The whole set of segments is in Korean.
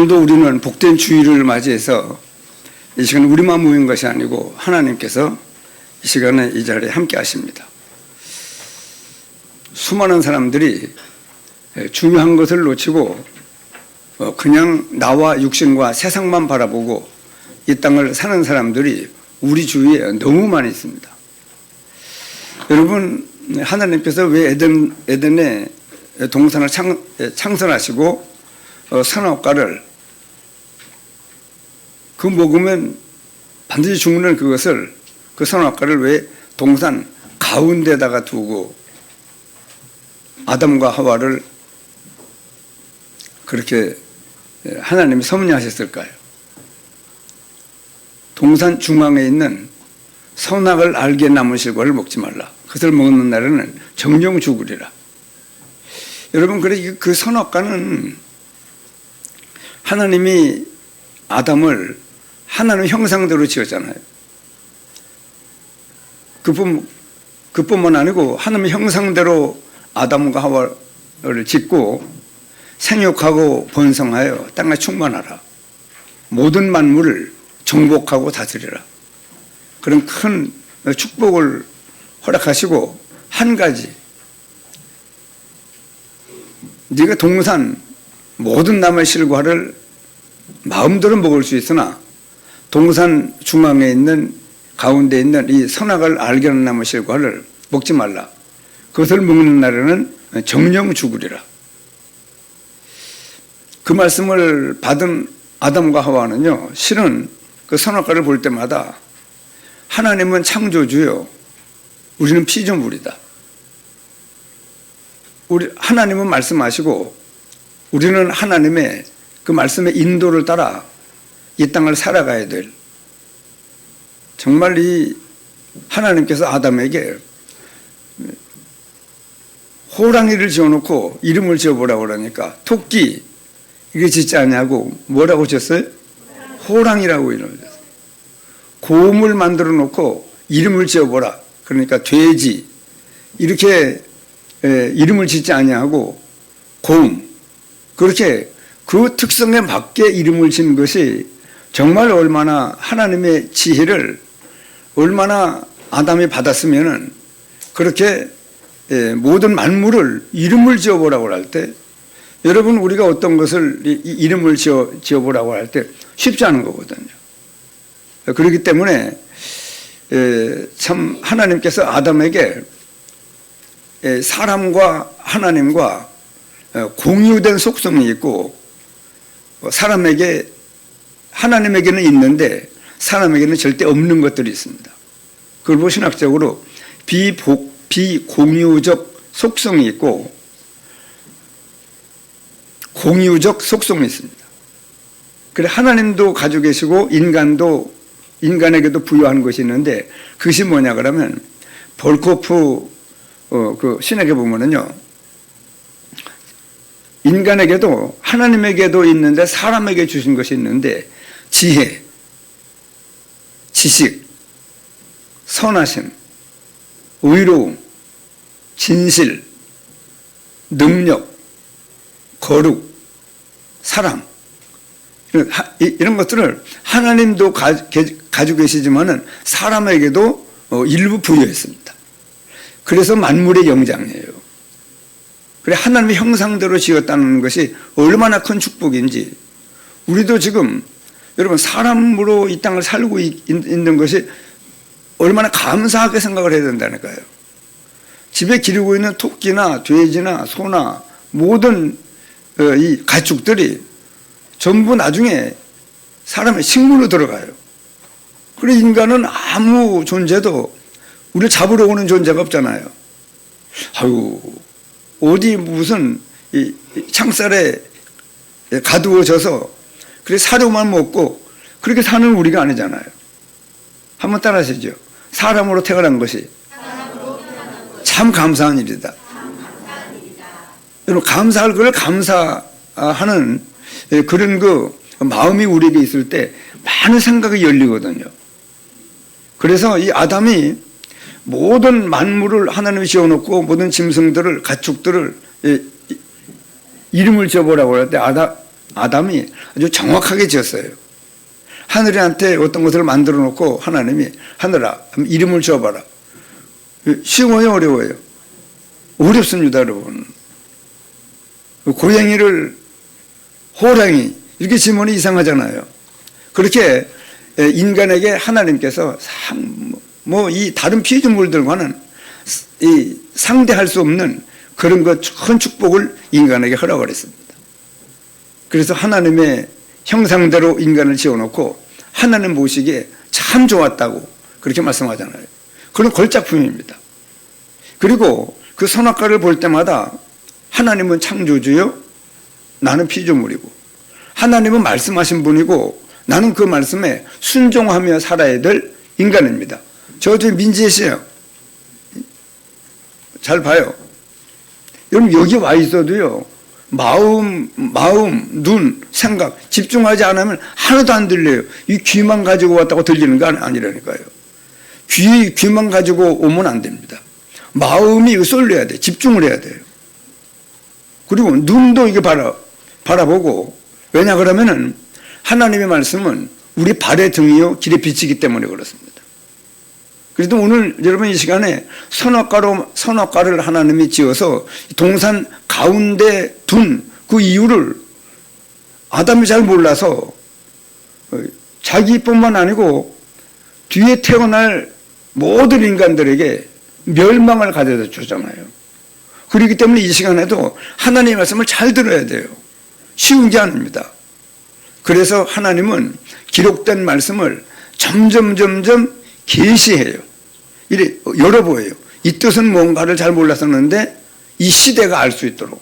오늘도 우리는 복된 주일을 맞이해서 이 시간 우리만 모인 것이 아니고 하나님께서 이 시간에 이 자리에 함께 하십니다. 수많은 사람들이 중요한 것을 놓치고 그냥 나와 육신과 세상만 바라보고 이 땅을 사는 사람들이 우리 주위에 너무 많이 있습니다. 여러분, 하나님께서 왜 에덴에 동산을 창설하시고 선악과를 그 먹으면 반드시 죽는 그것을 그 선악과를 왜 동산 가운데다가 두고 아담과 하와를 그렇게 하나님이 섭리하셨을까요? 동산 중앙에 있는 선악을 알게 남은 실과를 먹지 말라. 그것을 먹는 날에는 정령 죽으리라. 여러분, 그래 그 선악과는 하나님이 아담을 하나님 형상대로 지었잖아요. 그뿐만 아니고 하나님 형상대로 아담과 하와를 짓고 생육하고 번성하여 땅에 충만하라. 모든 만물을 정복하고 다스리라. 그런 큰 축복을 허락하시고 한 가지, 네가 동산 모든 나무의 실과를 마음대로 먹을 수 있으나 동산 중앙에 있는 가운데 있는 이 선악을 알게 하는 나무의 실과를 먹지 말라. 그것을 먹는 날에는 정령 죽으리라. 그 말씀을 받은 아담과 하와는요, 실은 그 선악과를 볼 때마다 하나님은 창조주요, 우리는 피조물이다. 하나님은 말씀하시고 우리는 하나님의 그 말씀의 인도를 따라 이 땅을 살아가야 될, 정말 이 하나님께서 아담에게 호랑이를 지어놓고 이름을 지어보라고 그러니까 토끼 이게 짓지 않냐고 뭐라고 지었어요? 호랑이라고 이름을 지었어요. 곰을 만들어 놓고 이름을 지어보라 그러니까 돼지 이렇게 이름을 짓지 않냐고 곰, 그렇게 그 특성에 맞게 이름을 짓는 것이 정말 얼마나 하나님의 지혜를 얼마나 아담이 받았으면은 그렇게 모든 만물을 이름을 지어보라고 할 때, 여러분 우리가 어떤 것을 이름을 지어보라고 할 때 쉽지 않은 거거든요. 그렇기 때문에 참 하나님께서 아담에게 사람과 하나님과 공유된 속성이 있고 사람에게 하나님에게는 있는데 사람에게는 절대 없는 것들이 있습니다. 그걸 신학적으로 비공유적 속성이 있고 공유적 속성이 있습니다. 그래 하나님도 가지고 계시고 인간에게도 부여한 것이 있는데 그것이 뭐냐 그러면 볼코프 그 신학에 보면은요, 인간에게도 하나님에게도 있는데 사람에게 주신 것이 있는데 지혜, 지식, 선하심, 의로움, 진실, 능력, 거룩, 사랑 이런 것들을 하나님도 가지고 계시지만은 사람에게도 일부 부여했습니다. 그래서 만물의 영장이에요. 그래 하나님의 형상대로 지었다는 것이 얼마나 큰 축복인지, 우리도 지금 여러분 사람으로 이 땅을 살고 있는 것이 얼마나 감사하게 생각을 해야 된다니까요. 집에 기르고 있는 토끼나 돼지나 소나 모든 이 가축들이 전부 나중에 사람의 식물로 들어가요. 그래 인간은 아무 존재도 우리를 잡으러 오는 존재가 없잖아요. 아유, 어디 무슨 이 창살에 가두어져서 그래 사료만 먹고 그렇게 사는 우리가 아니잖아요. 한번 따라하시죠. 사람으로 태어난 것이 참 감사한 일이다. 여러분 감사할 걸 감사하는 그런 그 마음이 우리에게 있을 때 많은 생각이 열리거든요. 그래서 이 아담이 모든 만물을 하나님이 지어놓고 모든 짐승들을 가축들을 이름을 지어보라고 할 때 아담이 아주 정확하게 지었어요. 하늘한테 어떤 것을 만들어 놓고 하나님이 하늘아 이름을 지어봐라. 쉬워요, 어려워요? 어렵습니다, 여러분. 고양이를 호랑이 이렇게 지으면 이상하잖아요. 그렇게 인간에게 하나님께서 이 다른 피조물들과는 상대할 수 없는 그런 큰 축복을 인간에게 허락을 했습니다. 그래서 하나님의 형상대로 인간을 지어놓고 하나님 보시기에 참 좋았다고 그렇게 말씀하잖아요. 그런 걸작품입니다. 그리고 그 선악과를 볼 때마다 하나님은 창조주요, 나는 피조물이고, 하나님은 말씀하신 분이고 나는 그 말씀에 순종하며 살아야 될 인간입니다. 저 민지혜 씨요. 잘 봐요. 여러분 여기 와 있어도요. 마음, 눈, 생각 집중하지 않으면 하나도 안 들려요. 이 귀만 가지고 왔다고 들리는 거 아니라니까요. 귀만 가지고 오면 안 됩니다. 마음이 쏠려야 돼. 집중을 해야 돼요. 그리고 눈도 이게 바라보고, 왜냐 그러면은 하나님의 말씀은 우리 발의 등이요 길에 비치기 때문에 그렇습니다. 그래도 오늘 여러분 이 시간에 선악과를 하나님이 지어서 동산 가운데 둔 그 이유를 아담이 잘 몰라서 자기뿐만 아니고 뒤에 태어날 모든 인간들에게 멸망을 가져다 주잖아요. 그렇기 때문에 이 시간에도 하나님의 말씀을 잘 들어야 돼요. 쉬운 게 아닙니다. 그래서 하나님은 기록된 말씀을 점점 계시해요. 이래 열어보여요. 이 뜻은 뭔가를 잘 몰랐었는데 이 시대가 알 수 있도록.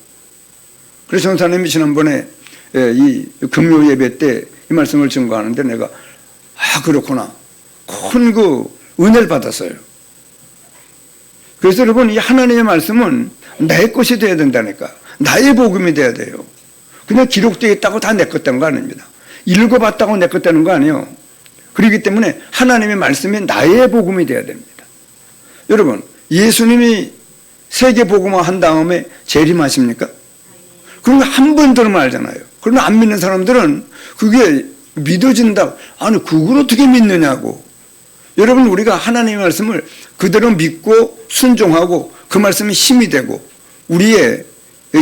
그래서 전사님이 지난번에 이 금요 예배 때 이 말씀을 증거하는데 내가 그렇구나. 큰 그 은혜를 받았어요. 그래서 여러분 이 하나님의 말씀은 내 것이 돼야 된다니까. 나의 복음이 돼야 돼요. 그냥 기록되어 있다고 다 내 것 되는 거 아닙니다. 읽어봤다고 내 것 되는 거 아니에요. 그렇기 때문에 하나님의 말씀이 나의 복음이 돼야 됩니다. 여러분 예수님이 세계 복음화 한 다음에 재림하십니까? 그런 거 한 번 들으면 알잖아요. 그러면 안 믿는 사람들은 그게 믿어진다. 아니 그걸 어떻게 믿느냐고. 여러분 우리가 하나님의 말씀을 그대로 믿고 순종하고 그 말씀이 힘이 되고 우리의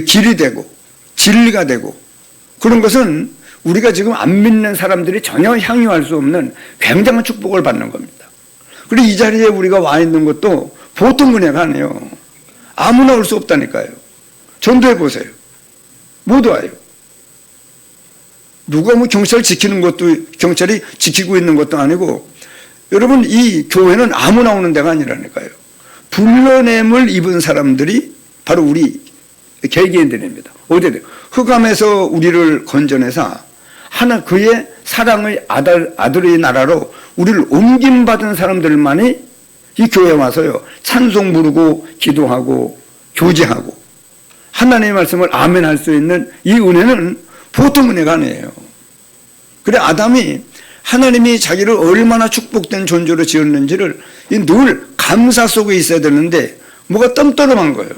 길이 되고 진리가 되고 그런 것은 우리가 지금 안 믿는 사람들이 전혀 향유할 수 없는 굉장한 축복을 받는 겁니다. 그리고 이 자리에 우리가 와 있는 것도 보통 은혜가 아니에요. 아무나 올 수 없다니까요. 전도해 보세요. 못 와요. 누가 경찰 지키는 것도 경찰이 지키고 있는 것도 아니고 여러분 이 교회는 아무나 오는 데가 아니라니까요. 불러냄을 입은 사람들이 바로 우리 개개인들입니다. 어디에 흑암에서 우리를 건져내사 하나 그의 사랑의 아들의 나라로 우리를 옮김받은 사람들만이 이 교회에 와서요 찬송 부르고 기도하고 교제하고 하나님의 말씀을 아멘할 수 있는 이 은혜는 보통 은혜가 아니에요. 그래 아담이 하나님이 자기를 얼마나 축복된 존재로 지었는지를 늘 감사 속에 있어야 되는데 뭐가 뜸떠름한 거예요.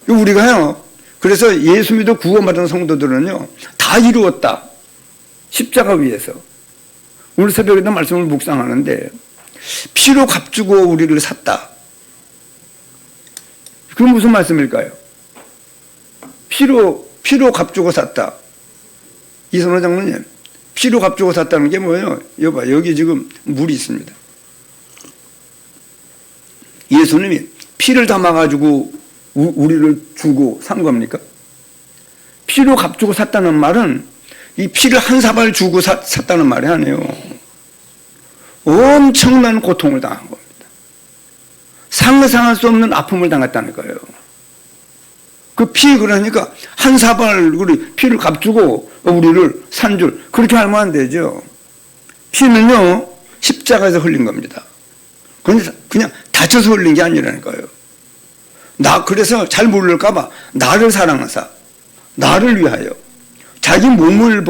우리가요 그래서 예수 믿어 구원받은 성도들은요 다 이루었다. 십자가 위에서 오늘 새벽에도 말씀을 묵상하는데 피로 값주고 우리를 샀다. 그건 무슨 말씀일까요? 피로 값주고 샀다. 이선호 장로님 피로 값주고 샀다는 게 뭐예요? 여봐 여기 지금 물이 있습니다. 예수님이 피를 담아가지고 우리를 주고 산 겁니까? 피로 값주고 샀다는 말은 이 피를 한 사발 주고 샀다는 말이 아니에요. 엄청난 고통을 당한 겁니다. 상상할 수 없는 아픔을 당했다는 거예요. 그 피 그러니까 한 사발 피를 값주고 우리를 산 줄 그렇게 알면 안 되죠. 피는요 십자가에서 흘린 겁니다. 그냥 다쳐서 흘린 게 아니라니까요. 그래서 잘 모를까봐 나를 사랑하사 나를 위하여 자기 몸을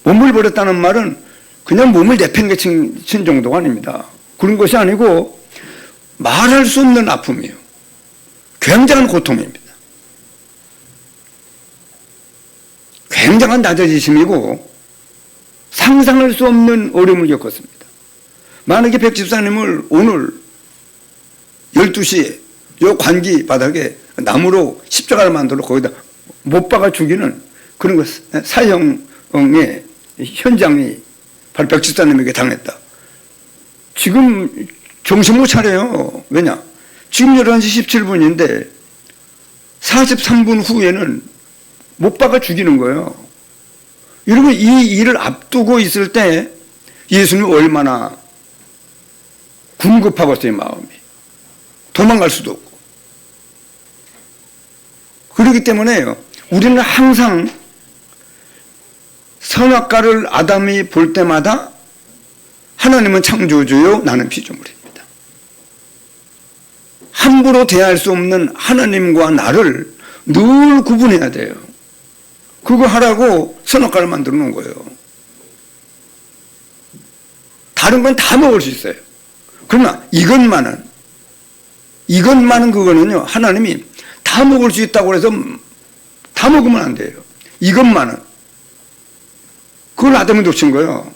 버렸다는 말은 그냥 몸을 내팽개친 정도가 아닙니다. 그런 것이 아니고 말할 수 없는 아픔이에요. 굉장한 고통입니다. 굉장한 낮아지심이고 상상할 수 없는 어려움을 겪었습니다. 만약에 백 집사님을 오늘 12시에 요 관기 바닥에 나무로 십자가를 만들어 거기다 못 박아 죽이는 그런 사형의 현장이 바로 백 집사님에게 당했다. 지금 정신 못 차려요. 왜냐? 지금 11시 17분인데 43분 후에는 못 박아 죽이는 거예요. 여러분, 이 일을 앞두고 있을 때 예수님이 얼마나 궁급하겠어요, 마음이. 도망갈 수도 없고. 그렇기 때문에 우리는 항상 선악과를 아담이 볼 때마다 하나님은 창조주요, 나는 피조물입니다. 함부로 대할 수 없는 하나님과 나를 늘 구분해야 돼요. 그거 하라고 선악과를 만들어 놓은 거예요. 다른 건 다 먹을 수 있어요. 그러나 이것만은 그거는요, 하나님이 다 먹을 수 있다고 해서 다 먹으면 안 돼요. 이것만은. 그걸 아담이 놓친 거예요.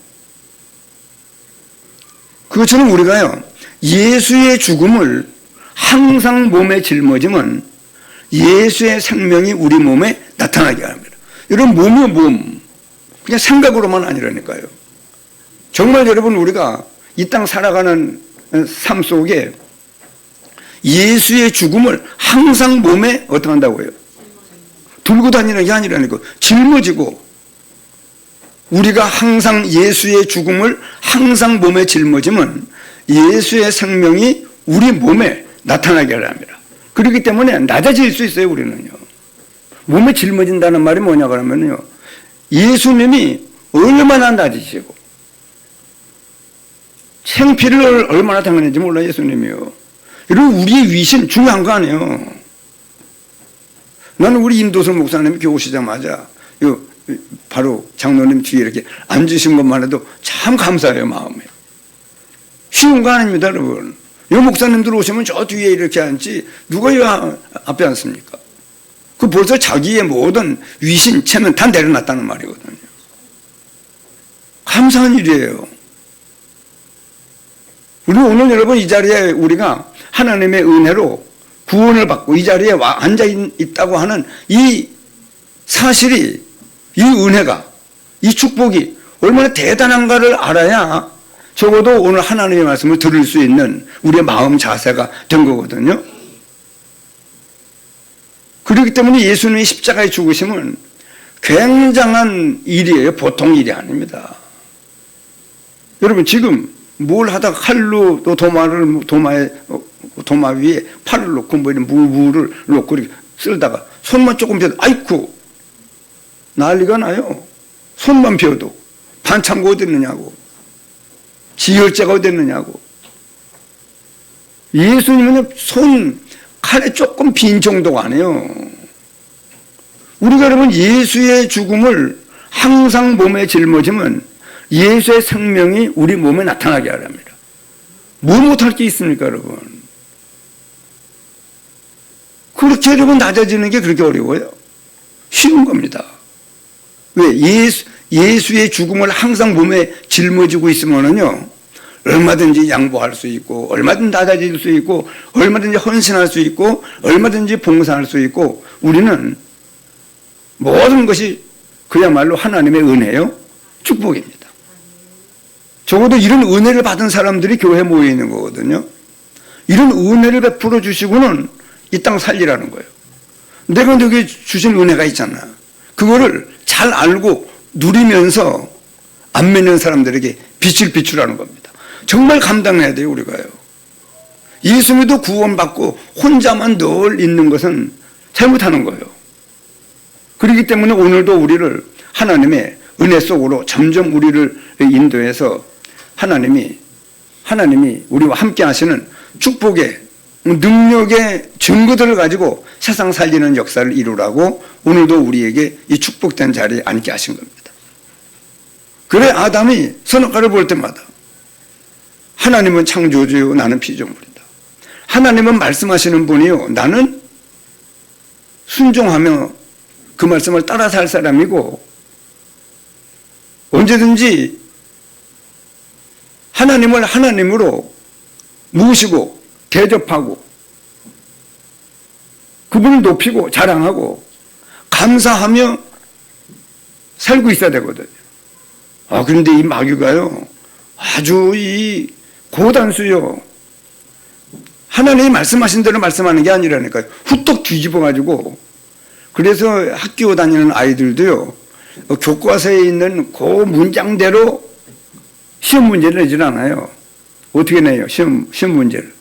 그것처럼 우리가요, 예수의 죽음을 항상 몸에 짊어지면 예수의 생명이 우리 몸에 나타나게 합니다. 이런 몸이요, 몸. 그냥 생각으로만 아니라니까요. 정말 여러분, 우리가 이 땅 살아가는 삶 속에 예수의 죽음을 항상 몸에 어떻게 한다고요? 들고 다니는 게 아니라니까. 짊어지고, 우리가 항상 예수의 죽음을 항상 몸에 짊어지면 예수의 생명이 우리 몸에 나타나게 합니다. 그렇기 때문에 낮아질 수 있어요, 우리는요. 몸에 짊어진다는 말이 뭐냐 그러면요, 예수님이 얼마나 낮으시고 생피를 얼마나 당했는지 몰라요, 예수님이요. 이런 우리의 위신 중요한 거 아니에요. 나는 우리 임도설 목사님이 교회 오시자마자 바로 장로님 뒤에 이렇게 앉으신 것만 해도 참 감사해요, 마음에. 쉬운 거 아닙니다, 여러분. 이 목사님들 오시면 저 뒤에 이렇게 앉지 누가 이 앞에 앉습니까? 그 벌써 자기의 모든 위신, 체면 다 내려놨다는 말이거든요. 감사한 일이에요. 우리 오늘 여러분 이 자리에 우리가 하나님의 은혜로 구원을 받고 이 자리에 앉아 있다고 하는 이 사실이, 이 은혜가, 이 축복이 얼마나 대단한가를 알아야 적어도 오늘 하나님의 말씀을 들을 수 있는 우리의 마음 자세가 된 거거든요. 그렇기 때문에 예수님의 십자가의 죽으심은 굉장한 일이에요. 보통 일이 아닙니다. 여러분, 지금 뭘 하다가 칼로 또 도마 위에 팔을 놓고 뭐 이런 무를 놓고 이렇게 쓸다가 손만 조금 펴도 아이쿠 난리가 나요. 손만 펴도 반창고 어디 있느냐고, 지혈제가 어디 있느냐고. 예수님은 손 칼에 조금 빈 정도가 아니에요. 우리가 여러분 예수의 죽음을 항상 몸에 짊어지면 예수의 생명이 우리 몸에 나타나게 하랍니다. 뭐 못할 게 있습니까, 여러분? 그렇게 여러분 낮아지는 게 그렇게 어려워요? 쉬운 겁니다. 왜? 예수의 죽음을 항상 몸에 짊어지고 있으면은요, 얼마든지 양보할 수 있고, 얼마든지 낮아질 수 있고, 얼마든지 헌신할 수 있고, 얼마든지 봉사할 수 있고, 우리는 모든 것이 그야말로 하나님의 은혜요, 축복입니다. 적어도 이런 은혜를 받은 사람들이 교회에 모여 있는 거거든요. 이런 은혜를 베풀어 주시고는 이 땅 살리라는 거예요. 내가 너에게 주신 은혜가 있잖아. 그거를 잘 알고 누리면서 안 믿는 사람들에게 빛을 비추라는 겁니다. 정말 감당해야 돼요, 우리가요. 예수님도 구원받고 혼자만 늘 있는 것은 잘못하는 거예요. 그렇기 때문에 오늘도 우리를 하나님의 은혜 속으로 점점 우리를 인도해서 하나님이 우리와 함께 하시는 축복의 능력의 증거들을 가지고 세상 살리는 역사를 이루라고 오늘도 우리에게 이 축복된 자리에 앉게 하신 겁니다. 그래 아담이 선악과를 볼 때마다 하나님은 창조주요, 나는 피조물이다. 하나님은 말씀하시는 분이요, 나는 순종하며 그 말씀을 따라 살 사람이고 언제든지 하나님을 하나님으로 모시고 대접하고 그분을 높이고 자랑하고 감사하며 살고 있어야 되거든요. 그런데 이 마귀가요, 아주 이 고단수요. 하나님이 말씀하신 대로 말씀하는 게 아니라니까요. 후떡 뒤집어가지고. 그래서 학교 다니는 아이들도요, 교과서에 있는 그 문장대로 시험 문제를 내질 않아요. 어떻게 내요? 시험 문제를.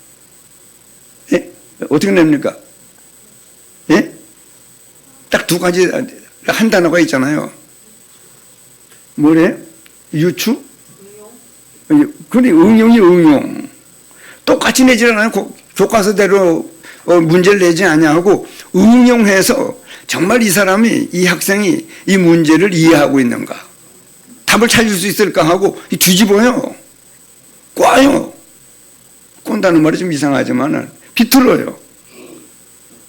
예? 어떻게 냅니까? 예? 딱 두 가지, 한 단어가 있잖아요. 뭐래? 유추? 그래, 응용. 똑같이 내질 않아요. 교과서대로 문제를 내지 않냐고 응용해서 정말 이 사람이, 이 학생이 이 문제를 이해하고 있는가, 답을 찾을 수 있을까 하고 뒤집어요. 꽈요. 꼰다는 말이 좀 이상하지만 비틀어요.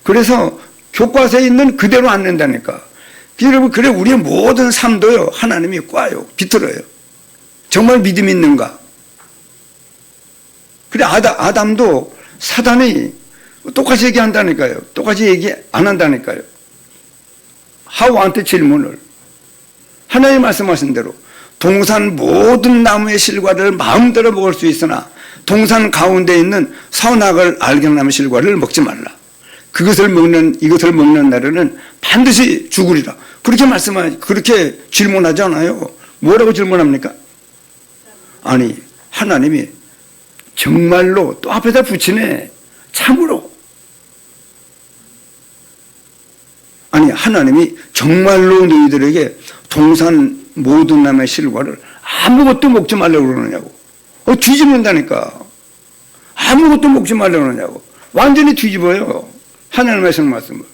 그래서 교과서에 있는 그대로 안 낸다니까. 여러분, 그래 우리의 모든 삶도요, 하나님이 꽈요. 비틀어요. 정말 믿음 있는가? 그래 아담도 사단이 똑같이 얘기한다니까요. 똑같이 얘기 안 한다니까요. 하와한테 질문을, 하나님 말씀하신 대로 동산 모든 나무의 실과를 마음대로 먹을 수 있으나 동산 가운데 있는 선악을 알게하는 실과를 먹지 말라. 이것을 먹는 날에는 반드시 죽으리라. 그렇게 질문하지 않아요. 뭐라고 질문합니까? 아니, 하나님이 정말로 또 앞에다 붙이네. 참으로. 아니, 하나님이 정말로 너희들에게 동산 모든 나무의 실과를 아무것도 먹지 말라고 그러느냐고. 뒤집는다니까. 아무것도 먹지 말라고 그러냐고. 완전히 뒤집어요. 하나님의 말씀을.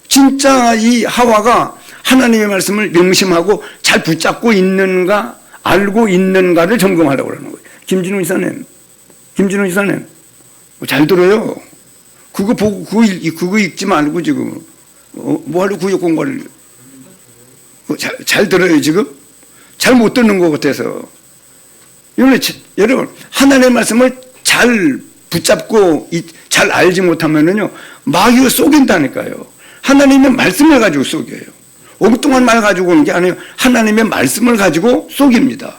진짜 이 하와가 하나님의 말씀을 명심하고 잘 붙잡고 있는가, 알고 있는가를 점검하려고 그러는 거예요. 김진우 이사님, 잘 들어요. 그거 보고, 그거 읽지 말고 지금, 뭐하러 구역 공부를, 잘 들어요, 지금? 잘 못 듣는 것 같아서. 여러분, 하나님의 말씀을 잘 붙잡고, 잘 알지 못하면은요, 마귀가 속인다니까요. 하나님의 말씀을 가지고 속여요. 엉뚱한 말 가지고 오는 게 아니에요. 하나님의 말씀을 가지고 속입니다.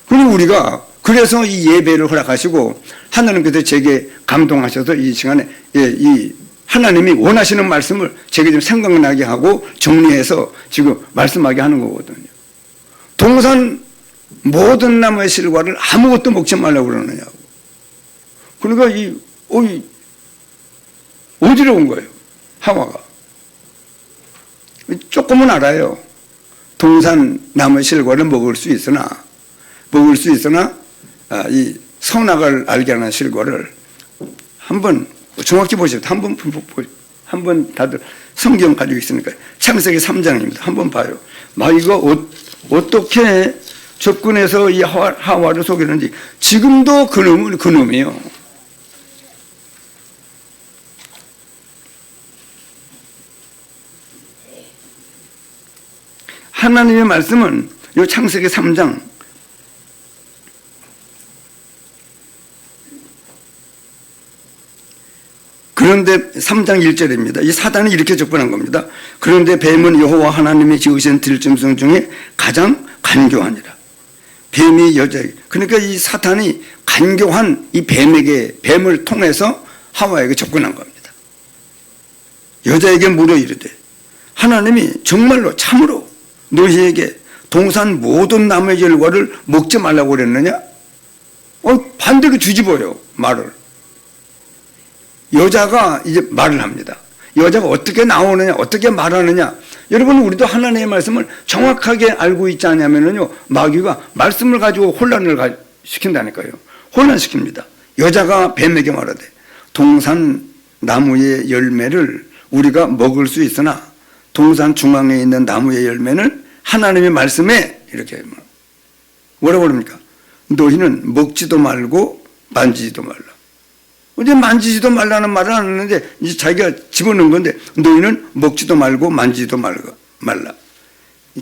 그리고 우리가 그래서 이 예배를 허락하시고 하나님께서 제게 감동하셔서 이 시간에 이 하나님이 원하시는 말씀을 제게 좀 생각나게 하고 정리해서 지금 말씀하게 하는 거거든요. 동산 모든 나무의 실과를 아무것도 먹지 말라고 그러느냐고. 그러니까 어지러운 거예요. 하와가. 조금은 알아요. 동산 나무의 실과를 먹을 수 있으나 이 선악을 알게 하는 실과를 한번 정확히 보십시오. 한번 다들 성경 가지고 있으니까 창세기 3장입니다. 한번 봐요. 마귀가 어떻게 접근해서 이 하와를 속이는지. 지금도 그놈이요. 하나님의 말씀은 이 창세기 3장 그런데 3장 1절입니다. 이 사단이 이렇게 접근한 겁니다. 그런데 뱀은 여호와 하나님이 지으신 들짐승 중에 가장 간교하니라. 뱀이 여자에게, 그러니까 이 사탄이 간교한 이 뱀을 통해서 하와에게 접근한 겁니다. 여자에게 물어 이르되 하나님이 정말로 참으로 너희에게 동산 모든 나무의 결과를 먹지 말라고 그랬느냐? 반대로 뒤집어요, 말을. 여자가 이제 말을 합니다. 여자가 어떻게 나오느냐, 어떻게 말하느냐. 여러분, 우리도 하나님의 말씀을 정확하게 알고 있지 않냐면요, 마귀가 말씀을 가지고 혼란을 시킨다니까요. 혼란시킵니다. 여자가 뱀에게 말하되 동산 나무의 열매를 우리가 먹을 수 있으나 동산 중앙에 있는 나무의 열매는 하나님의 말씀에 이렇게 뭐라고 그럽니까? 너희는 먹지도 말고 만지지도 말라. 이제 만지지도 말라는 말은 안 하는데 이제 자기가 집어넣은 건데 너희는 먹지도 말고 만지지도 말라.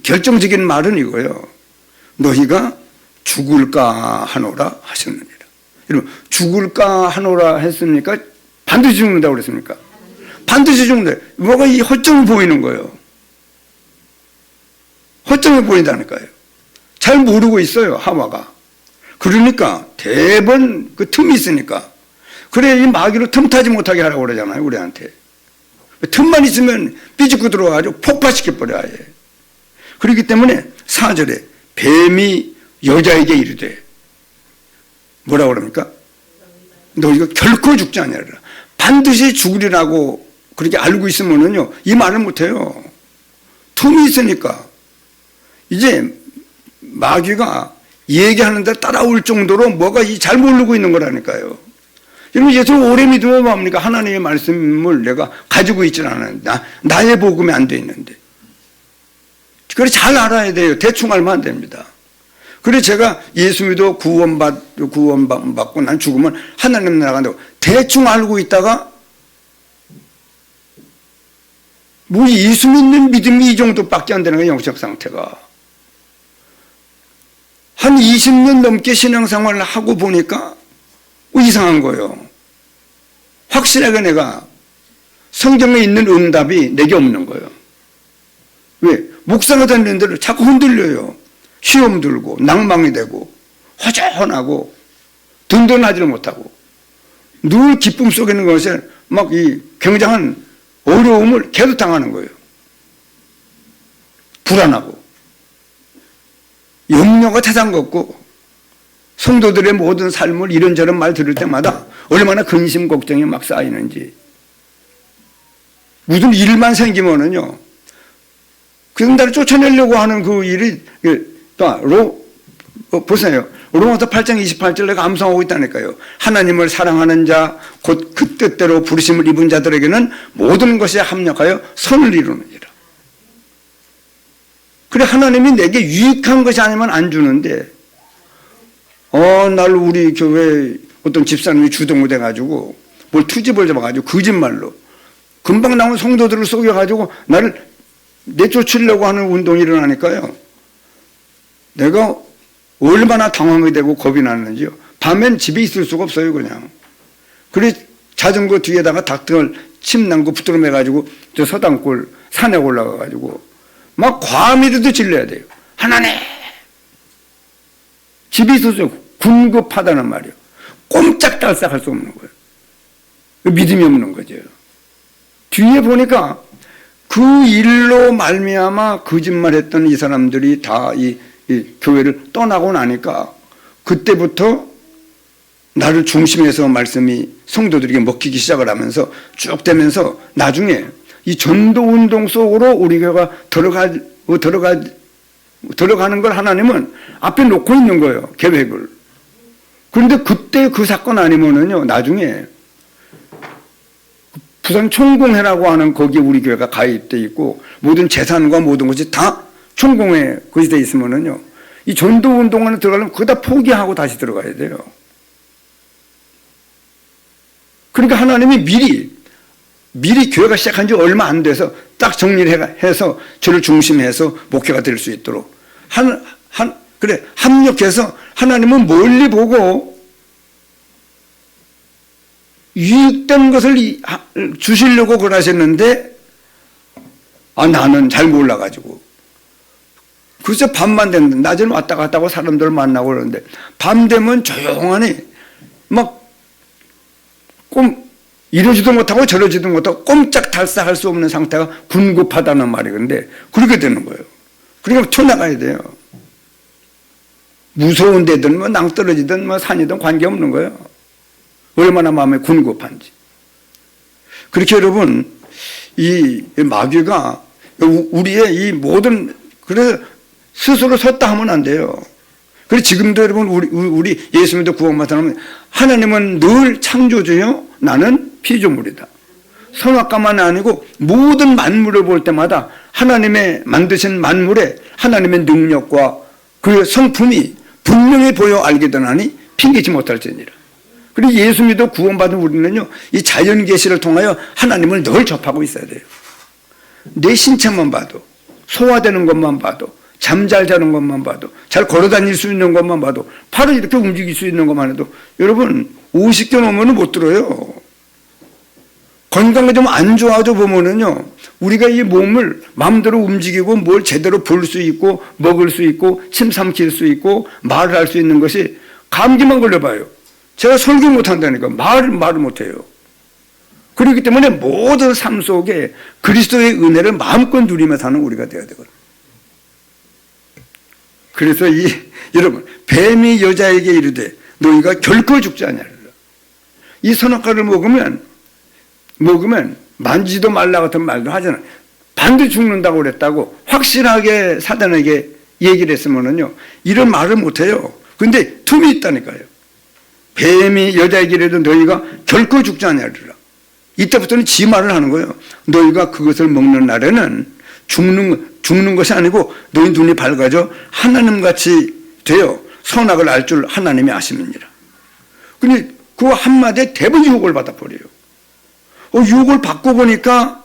결정적인 말은 이거예요. 너희가 죽을까 하노라 하셨느니라. 여러분, 죽을까 하노라 했습니까? 반드시 죽는다고 그랬습니까? 반드시 죽는다. 뭐가 이 허점이 보이는 거예요. 허점이 보인다니까요. 잘 모르고 있어요, 하와가. 그러니까 대번 그 틈이 있으니까. 그래, 이 마귀로 틈타지 못하게 하라고 그러잖아요, 우리한테. 틈만 있으면 삐죽고 들어와가지고 폭파시켜버려, 아예. 그렇기 때문에 4절에 뱀이 여자에게 이르되 뭐라고 그럽니까? 너희가 결코 죽지 아니하리라. 반드시 죽으리라고 그렇게 알고 있으면은요, 이 말을 못해요. 틈이 있으니까. 이제 마귀가 얘기하는데 따라올 정도로 뭐가 잘 모르고 있는 거라니까요. 여러분, 예수를 오래 믿으면 뭡니까? 하나님의 말씀을 내가 가지고 있지는 않은데, 나의 복음이 안 돼 있는데. 그래, 잘 알아야 돼요. 대충 알면 안 됩니다. 그래, 제가 예수 믿어 구원받고 난 죽으면 하나님 나라 간다고 대충 알고 있다가, 뭐 예수 믿는 믿음이 이 정도밖에 안 되는 거예요, 영적 상태가. 한 20년 넘게 신앙생활을 하고 보니까 이상한 거예요. 확실하게 내가 성경에 있는 응답이 내게 없는 거예요. 왜? 목사가 되는 데를 자꾸 흔들려요. 시험 들고 낭망이 되고 허전하고 든든하지를 못하고 늘 기쁨 속에 있는 것에 막 이 굉장한 어려움을 계속 당하는 거예요. 불안하고 염려가 태산 걷고 성도들의 모든 삶을 이런저런 말 들을 때마다 얼마나 근심 걱정이 막 쌓이는지. 무슨 일만 생기면은요, 그 나를 쫓아내려고 하는 그 일이, 보세요. 로마서 8장 28절 내가 암송하고 있다니까요. 하나님을 사랑하는 자, 곧 그 뜻대로 부르심을 입은 자들에게는 모든 것이 합력하여 선을 이루느니라. 그래, 하나님이 내게 유익한 것이 아니면 안 주는데, 날 우리 교회 어떤 집사님이 주동무 돼가지고 뭘 투집을 잡아가지고 거짓말로 금방 나온 성도들을 속여가지고 나를 내쫓으려고 하는 운동이 일어나니까요. 내가 얼마나 당황이 되고 겁이 나는지요. 밤엔 집에 있을 수가 없어요, 그냥. 그래, 자전거 뒤에다가 닭등을 침 남고 붙들어 매가지고 저 서당골 산에 올라가가지고 막 과미로도 질러야 돼요. 하나님! 집에 있어서 궁급하다는 말이에요. 꼼짝달싹 할 수 없는 거예요. 믿음이 없는 거죠. 뒤에 보니까 그 일로 말미암아 거짓말했던 이 사람들이 다 이 교회를 떠나고 나니까 그때부터 나를 중심해서 말씀이 성도들에게 먹히기 시작을 하면서 쭉 되면서 나중에 이 전도운동 속으로 우리 교회가 들어가는 걸 하나님은 앞에 놓고 있는 거예요, 계획을. 그런데 그때 그 사건 아니면은요, 나중에 부산 총공회라고 하는 거기에 우리 교회가 가입돼 있고 모든 재산과 모든 것이 다 총공회 거기 돼 있으면은요, 이 전도운동안에 들어가려면 그거 다 포기하고 다시 들어가야 돼요. 그러니까 하나님이 미리 교회가 시작한 지 얼마 안 돼서 딱 정리를 해서 저를 중심해서 목회가 될 수 있도록 그래, 합력해서 하나님은 멀리 보고 유익된 것을 주시려고 그러셨는데, 나는 잘 몰라가지고. 그래서 밤만 됐는데, 낮에는 왔다 갔다 하고 사람들 만나고 그러는데, 밤 되면 조용하니, 이러지도 못하고 저러지도 못하고 꼼짝달싹 할 수 없는 상태가 군급하다는 말이 근데 그렇게 되는 거예요. 그러니까 튀어나가야 돼요. 무서운 데든 뭐 낭떠러지든 뭐 산이든 관계없는 거예요. 얼마나 마음에 군급한지. 그렇게 여러분, 이 마귀가 우리의 이 모든, 그래서 스스로 섰다 하면 안 돼요. 그래서 지금도 여러분, 우리 예수 믿어 구원받은 사람은 하나님은 늘 창조주요, 나는 피조물이다. 선악과만 아니고 모든 만물을 볼 때마다 하나님의 만드신 만물에 하나님의 능력과 그 성품이 분명히 보여 알게 되나니 핑계치 못할지니라. 그리고 예수 믿어 구원받은 우리는요, 이 자연 계시를 통하여 하나님을 늘 접하고 있어야 돼요. 내 신체만 봐도 소화되는 것만 봐도, 잠 잘 자는 것만 봐도, 잘 걸어 다닐 수 있는 것만 봐도, 팔을 이렇게 움직일 수 있는 것만 해도 여러분 50개 넘으면 못 들어요. 건강이 좀 안 좋아져 보면은요, 우리가 이 몸을 마음대로 움직이고 뭘 제대로 볼 수 있고 먹을 수 있고 침 삼킬 수 있고 말을 할 수 있는 것이 감기만 걸려봐요. 제가 설교 못한다니까 말을 못해요. 그렇기 때문에 모든 삶 속에 그리스도의 은혜를 마음껏 누리며 사는 우리가 되어야 되거든요. 그래서 여러분, 뱀이 여자에게 이르되 너희가 결코 죽지 아니하리라. 이 선악과를 먹으면 만지도 말라 같은 말도 하잖아요. 반드시 죽는다고 그랬다고 확실하게 사단에게 얘기를 했으면은요, 이런 말을 못해요. 근데 틈이 있다니까요. 뱀이 여자에게 이르되 너희가 결코 죽지 아니하리라. 이때부터는 지 말을 하는 거예요. 너희가 그것을 먹는 날에는 죽는 것이 아니고 너희 눈이 밝아져 하나님같이 되어 선악을 알 줄 하나님이 아심이니라. 근데 그 한마디에 대부분 유혹을 받아버려요. 유혹을 받고 보니까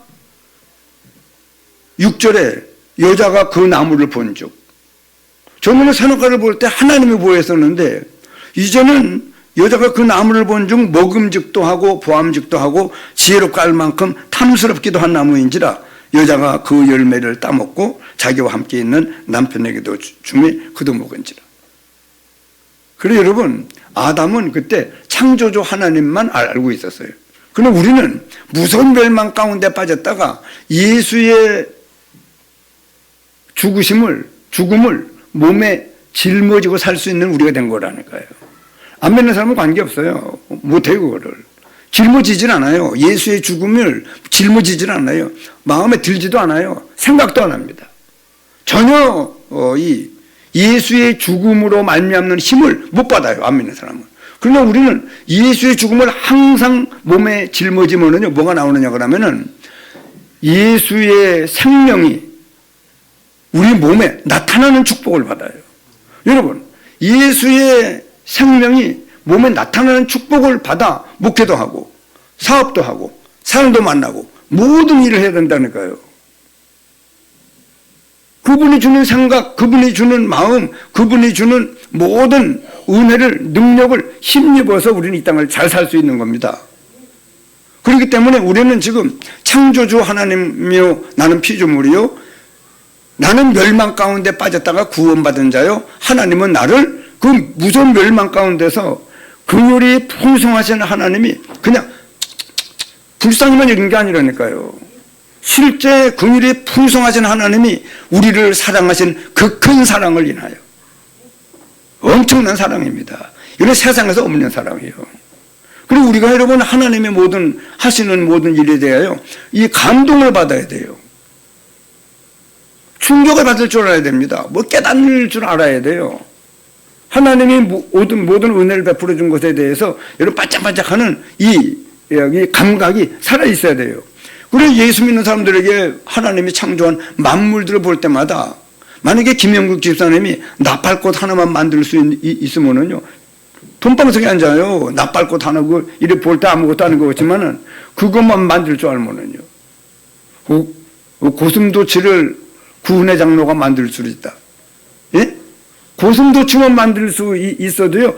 6절에 여자가 그 나무를 본즉, 전에는 선악과를 볼 때 하나님이 보였었는데 이제는 여자가 그 나무를 본즉 먹음직도 하고 보암직도 하고 지혜롭고 알 만큼 탐스럽기도 한 나무인지라 여자가 그 열매를 따먹고 자기와 함께 있는 남편에게도 주매 그도 먹은지라. 그래 여러분, 아담은 그때 창조주 하나님만 알고 있었어요. 그러나 우리는 무서운 멸망 가운데 빠졌다가 예수의 죽음을 몸에 짊어지고 살 수 있는 우리가 된 거라니까요. 안 믿는 사람은 관계없어요. 못해요, 그거를. 짊어지질 않아요. 예수의 죽음을 짊어지질 않아요. 마음에 들지도 않아요. 생각도 안 합니다. 전혀 이 예수의 죽음으로 말미암는 힘을 못 받아요, 안 믿는 사람은. 그러나 우리는 예수의 죽음을 항상 몸에 짊어지면은요, 뭐가 나오느냐 그러면은 예수의 생명이 우리 몸에 나타나는 축복을 받아요. 여러분, 예수의 생명이 몸에 나타나는 축복을 받아 목회도 하고 사업도 하고 사람도 만나고 모든 일을 해야 된다니까요. 그분이 주는 생각, 그분이 주는 마음, 그분이 주는 모든 은혜를, 능력을 힘입어서 우리는 이 땅을 잘 살 수 있는 겁니다. 그렇기 때문에 우리는 지금 창조주 하나님이요 나는 피조물이요 나는 멸망 가운데 빠졌다가 구원받은 자요 하나님은 나를 그 무서운 멸망 가운데서 긍휼이 풍성하신 하나님이 그냥 불쌍히만 여긴 게 아니라니까요. 실제 긍휼이 풍성하신 하나님이 우리를 사랑하신 그 큰 사랑을 인하여 엄청난 사랑입니다. 이건 세상에서 없는 사랑이에요. 그리고 우리가 여러분 하나님의 하시는 모든 일에 대하여 이 감동을 받아야 돼요. 충격을 받을 줄 알아야 됩니다. 깨닫는 줄 알아야 돼요. 하나님이 모든 은혜를 베풀어 준 것에 대해서 여러분 반짝반짝하는 이 감각이 살아있어야 돼요. 그래서 예수 믿는 사람들에게 하나님이 창조한 만물들을 볼 때마다 만약에 김영국 집사님이 나팔꽃 하나만 만들 수 있으면은요, 돈방석에 앉아요. 나팔꽃 하나, 이래 볼 때 아무것도 아닌 것 같지만은 그것만 만들 줄 알면은요, 고슴도치를 구은혜 장로가 만들 수 있다. 예? 고슴도치만 만들 수 있어도요,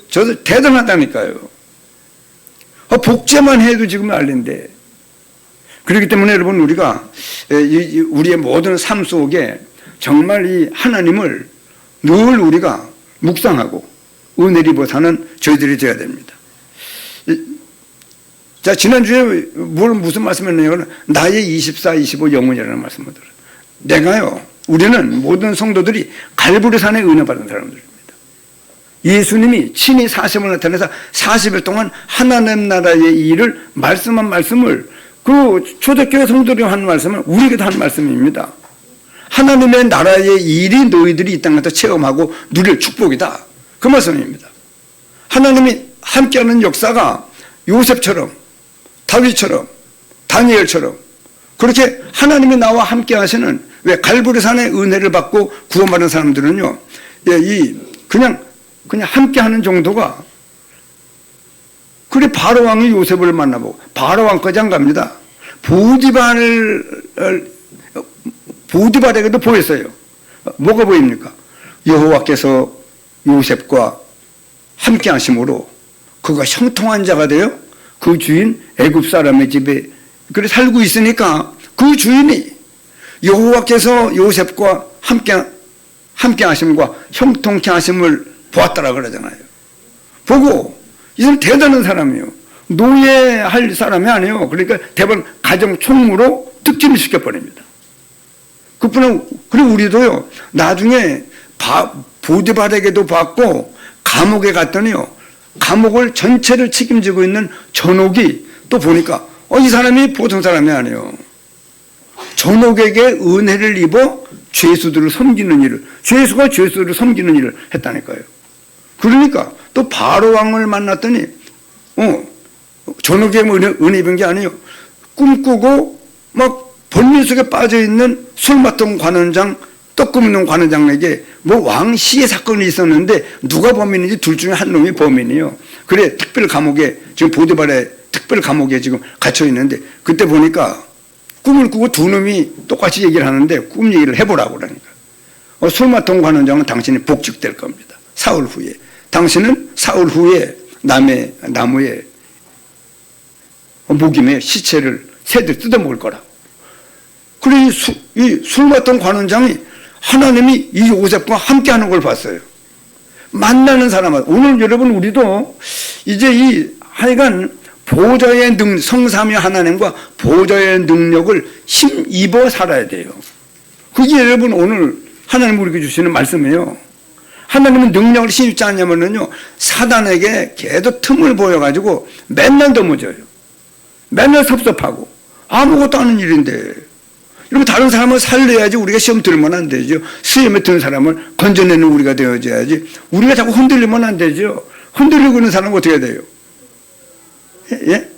저 대단하다니까요. 복제만 해도 지금 난리인데. 그렇기 때문에 여러분 우리가 우리의 모든 삶 속에 정말 이 하나님을 늘 우리가 묵상하고 은혜를 입어 사는 저희들이 되어야 됩니다. 자, 지난주에 무슨 말씀했느냐면 나의 24, 25 영혼이라는 말씀을 들어요. 내가요, 우리는 모든 성도들이 갈보리산에 은혜 받은 사람들입니다. 예수님이 친히 40을 나타내서 40일 동안 하나님 나라의 일을 말씀한 말씀을 그 초대교회 성도들이 한 말씀은 우리에게도 한 말씀입니다. 하나님의 나라의 일이 너희들이 이 땅에서 체험하고 누릴 축복이다. 그 말씀입니다. 하나님이 함께하는 역사가 요셉처럼 다윗처럼 다니엘처럼 그렇게 하나님이 나와 함께 하시는 왜 갈보리산의 은혜를 받고 구원받은 사람들은요, 그냥 함께 하는 정도가 그래 바로왕이 요셉을 만나보고 바로왕까지 안 갑니다. 보디발의 보디발에게도 보였어요. 뭐가 보입니까? 여호와께서 요셉과 함께 하심으로 그가 형통한 자가 되어 그 주인 애굽 사람의 집에 그래 살고 있으니까 그 주인이 여호와께서 요셉과 함께 하심과 형통케 하심을 보았다라 그러잖아요. 보고 이 사람 대단한 사람이에요. 노예할 사람이 아니에요. 그러니까 대부분 가정 총무로 득진을 시켜버립니다. 그뿐만 그리고 우리도요 나중에 보디발에게도 받고 감옥에 갔더니요 감옥을 전체를 책임지고 있는 전옥이 또 보니까 이 사람이 보통 사람이 아니에요. 전옥에게 은혜를 입어 죄수들을 섬기는 일을 죄수가 죄수들을 섬기는 일을 했다니까요. 그러니까 또 바로 왕을 만났더니 전옥에 은혜 입은 게 아니에요. 꿈꾸고 막 벌민 속에 빠져있는 술 맡던 관원장 떡 굽는 관원장에게 뭐 왕시의 사건이 있었는데 누가 범인인지 둘 중에 한 놈이 범인이에요. 그래 특별 감옥에 지금 보디발의 특별 감옥에 지금 갇혀 있는데 그때 보니까 꿈을 꾸고 두 놈이 똑같이 얘기를 하는데 꿈 얘기를 해보라고 그러니까 술 맡던 관원장은 당신이 복직될 겁니다. 사흘 후에 당신은 사흘 후에 나무에 목임에 시체를 새들 뜯어먹을 거라고. 그래 이 술 맡던 관원장이 하나님이 이 요셉과 함께하는 걸 봤어요. 만나는 사람은 오늘 여러분 우리도 이제 이 하여간 보좌의 성삼위 하나님과 보좌의 능력을 힘입어 살아야 돼요. 그게 여러분 오늘 하나님 우리에게 주시는 말씀이에요. 하나님은 능력을 힘입지 않냐면요 사단에게 계속 틈을 보여가지고 맨날 넘어져요. 맨날 섭섭하고 아무것도 아닌 일인데 여러분 다른 사람을 살려야지 우리가 시험 들면 안 되죠. 시험에 든 사람을 건져내는 우리가 되어줘야지. 우리가 자꾸 흔들리면 안 되죠. 흔들리고 있는 사람은 어떻게 돼요? 예?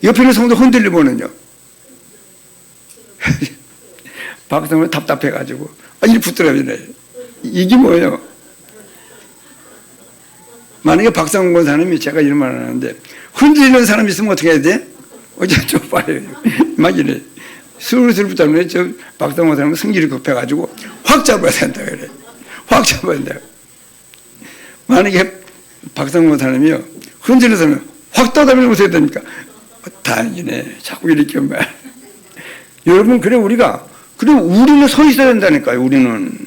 옆에 있는 성도 흔들리면은요. 박성은 답답해가지고 일 붙들어지네. 이게 뭐예요? 만약에 박상훈 권사님이 제가 이런 말을 하는데 흔들리는 사람이 있으면 어떻게 해야 돼? 어제 좀 봐요. 막 이래. 슬슬 붙잡는 저 박상훈 사람은 성질이 급해가지고 확 잡아야 된다 그래. 확 잡아야 된다. 만약에 박상훈 사람이요 흔들리는 사람이 확 떠다니면 어떻게 됩니까? 다행이네. 자꾸 이렇게 말. 여러분 그래 우리는 서 있어야 된다니까요. 우리는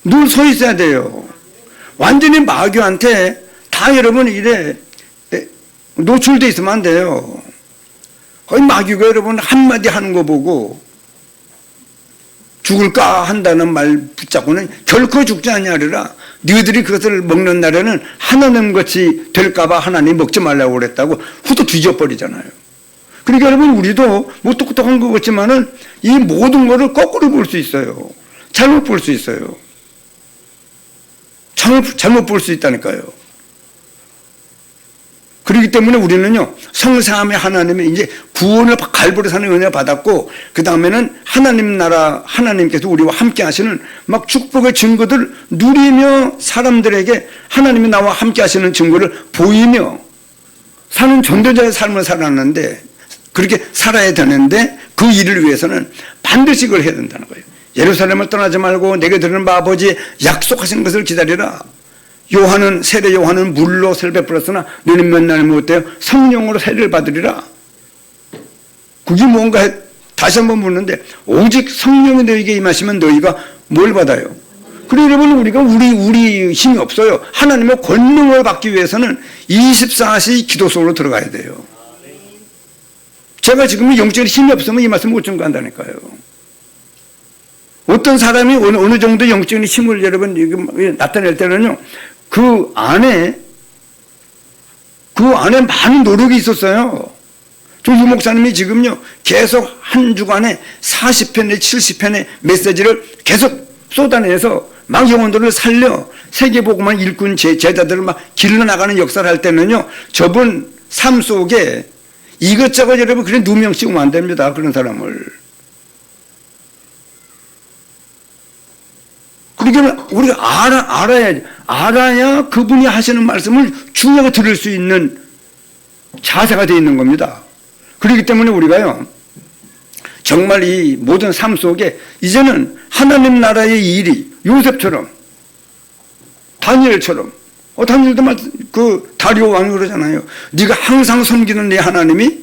늘 서 있어야 돼요. 완전히 마귀한테 다 여러분 이래 노출돼 있으면 안 돼요. 거의 마귀가 여러분 한마디 하는 거 보고 죽을까 한다는 말 붙잡고는 결코 죽지 않냐리라. 너희들이 그것을 먹는 날에는 하나님같이 될까봐 하나님 먹지 말라고 그랬다고 후도 뒤져버리잖아요. 그러니까 여러분 우리도 뭐 똑똑한 것 같지만은 이 모든 거를 거꾸로 볼 수 있어요. 잘못 볼 수 있어요. 잘못 볼 수 있다니까요. 그렇기 때문에 우리는요 성삼의 하나님의 이제 구원을 갈보리 산의 은혜 받았고 그 다음에는 하나님 나라 하나님께서 우리와 함께 하시는 막 축복의 증거들 누리며 사람들에게 하나님이 나와 함께 하시는 증거를 보이며 사는 전도자의 삶을 살았는데 그렇게 살아야 되는데 그 일을 위해서는 반드시 그걸 해야 된다는 거예요. 예루살렘을 떠나지 말고 내게 들은 바 아버지 약속하신 것을 기다리라. 세례 요한은 물로 세를 베풀었으나 너는 몇 날 못돼요 성령으로 세례를 받으리라. 그게 뭔가 다시 한번 묻는데 오직 성령이 너희에게 임하시면 너희가 뭘 받아요? 그래 여러분 우리가 우리 힘이 없어요. 하나님의 권능을 받기 위해서는 24시 기도 속으로 들어가야 돼요. 제가 지금 영적인 힘이 없으면 이 말씀 못 전가한다니까요. 어떤 사람이 어느 정도 영적인 힘을 여러분 나타낼 때는요 그 안에 많은 노력이 있었어요. 조 목사님이 지금요 계속 한 주간에 40편에 70편의 메시지를 계속 쏟아내서 막 영혼들을 살려 세계복음만 일꾼 제자들을 막 길러나가는 역사를 할 때는요 저분 삶 속에 이것저것 여러분 그래 누명 씌우면 안 됩니다. 그런 사람을. 그러니까 우리가 알아야 그분이 하시는 말씀을 중요하게 들을 수 있는 자세가 되어 있는 겁니다. 그렇기 때문에 우리가요 정말 이 모든 삶 속에 이제는 하나님 나라의 일이 요셉처럼, 다니엘처럼, 다니엘도 그 다리오 왕이 그러잖아요. 네가 항상 섬기는 네 하나님이,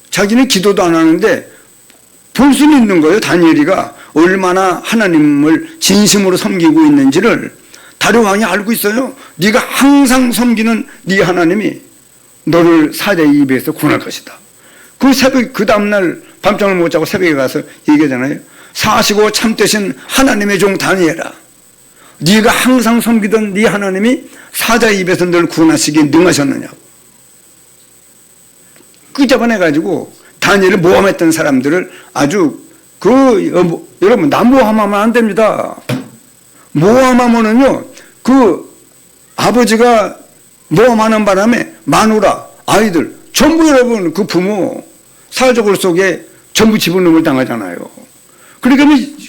자기는 기도도 안 하는데 볼 수는 있는 거예요. 다니엘이가 얼마나 하나님을 진심으로 섬기고 있는지를 다리오 왕이 알고 있어요. 네가 항상 섬기는 네 하나님이 너를 사자의 입에서 구원할 것이다. 그 새벽, 그 다음날 밤잠을 못 자고 새벽에 가서 얘기하잖아요. 사시고 참되신 하나님의 종 다니엘아, 네가 항상 섬기던 네 하나님이 사자의 입에서 널 구원하시기에 능하셨느냐고. 끄집어내가지고 다니엘을 모함했던 사람들을 아주 여러분, 나 모함하면 안 됩니다. 모함하면은요, 그 아버지가 모함하는 바람에 마누라, 아이들 전부 여러분 그 부모 사회적으로 속에 전부 집어넣음을 당하잖아요.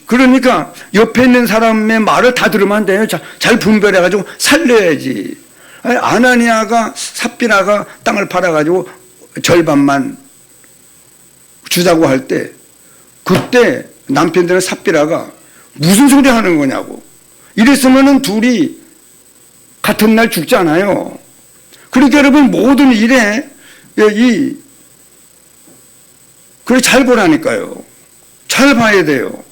그러니까 옆에 있는 사람의 말을 다 들으면 안 돼요. 잘 분별해가지고 살려야지. 아나니아가 삽비라가 땅을 팔아가지고 절반만 주자고 할 때, 그때 남편들은 삽비라가 무슨 소리 하는 거냐고. 이랬으면은 둘이 같은 날 죽잖아요. 그러니까 여러분 모든 일에 그래 잘 보라니까요. 잘 봐야 돼요.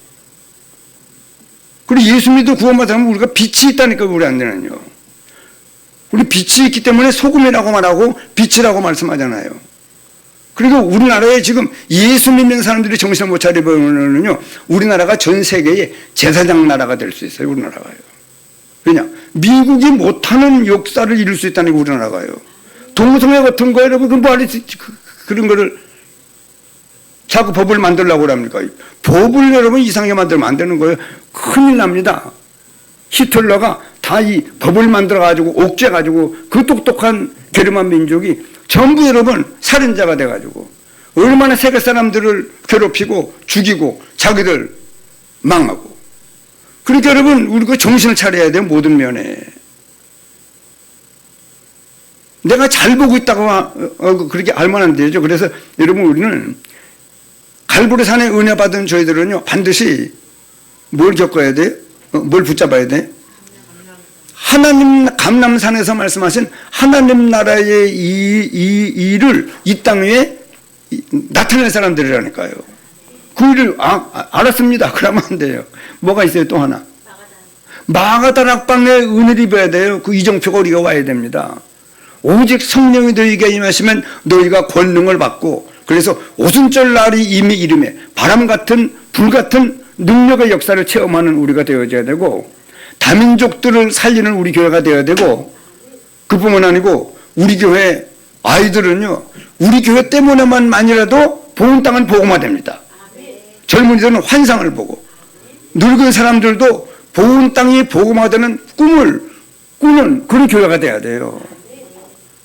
그리고 예수 믿어 구원받으면 우리가 빛이 있다니까, 우리 안에는요. 우리 빛이 있기 때문에 소금이라고 말하고 빛이라고 말씀하잖아요. 그리고 우리나라에 지금 예수 믿는 사람들이 정신을 못 차리면은요, 우리나라가 전 세계의 제사장 나라가 될 수 있어요, 우리나라가요. 왜냐? 미국이 못하는 역사를 이룰 수 있다는 게 우리나라가요. 동성애 같은 거, 여러분, 그런 거를 자꾸 법을 만들려고 그럽니까? 법을 여러분 이상하게 만들면 안 되는 거예요. 큰일 납니다. 히틀러가 다 이 법을 만들어가지고 옥죄가지고 그 똑똑한 게르만 민족이 전부 여러분 살인자가 돼가지고 얼마나 세계 사람들을 괴롭히고 죽이고 자기들 망하고. 그러니까 여러분 우리가 정신을 차려야 돼요. 모든 면에. 내가 잘 보고 있다고 그렇게 알면 안 되죠. 그래서 여러분 우리는 갈보리산에 은혜 받은 저희들은요 반드시 뭘 겪어야 돼? 뭘 붙잡아야 돼? 하나님 감람산에서 말씀하신 하나님 나라의 이 일을 이 땅 위에 나타낼 사람들이라니까요. 그 일을 알았습니다. 그러면 안 돼요. 뭐가 있어요? 또 하나. 마가다락방에 은혜를 입어야 돼요. 그 이정표가 우리가 와야 됩니다. 오직 성령이 너희에게 임하시면 너희가 권능을 받고, 그래서 오순절 날이 이미 이름에 바람 같은 불 같은 능력의 역사를 체험하는 우리가 되어져야 되고, 다민족들을 살리는 우리 교회가 되어야 되고, 그뿐만 아니고 우리 교회 아이들은요 우리 교회 때문에만이라도 보는 땅은 복음화됩니다. 젊은이들은 환상을 보고, 늙은 사람들도 보는 땅이 복음화되는 꿈을 꾸는 그런 교회가 돼야 돼요.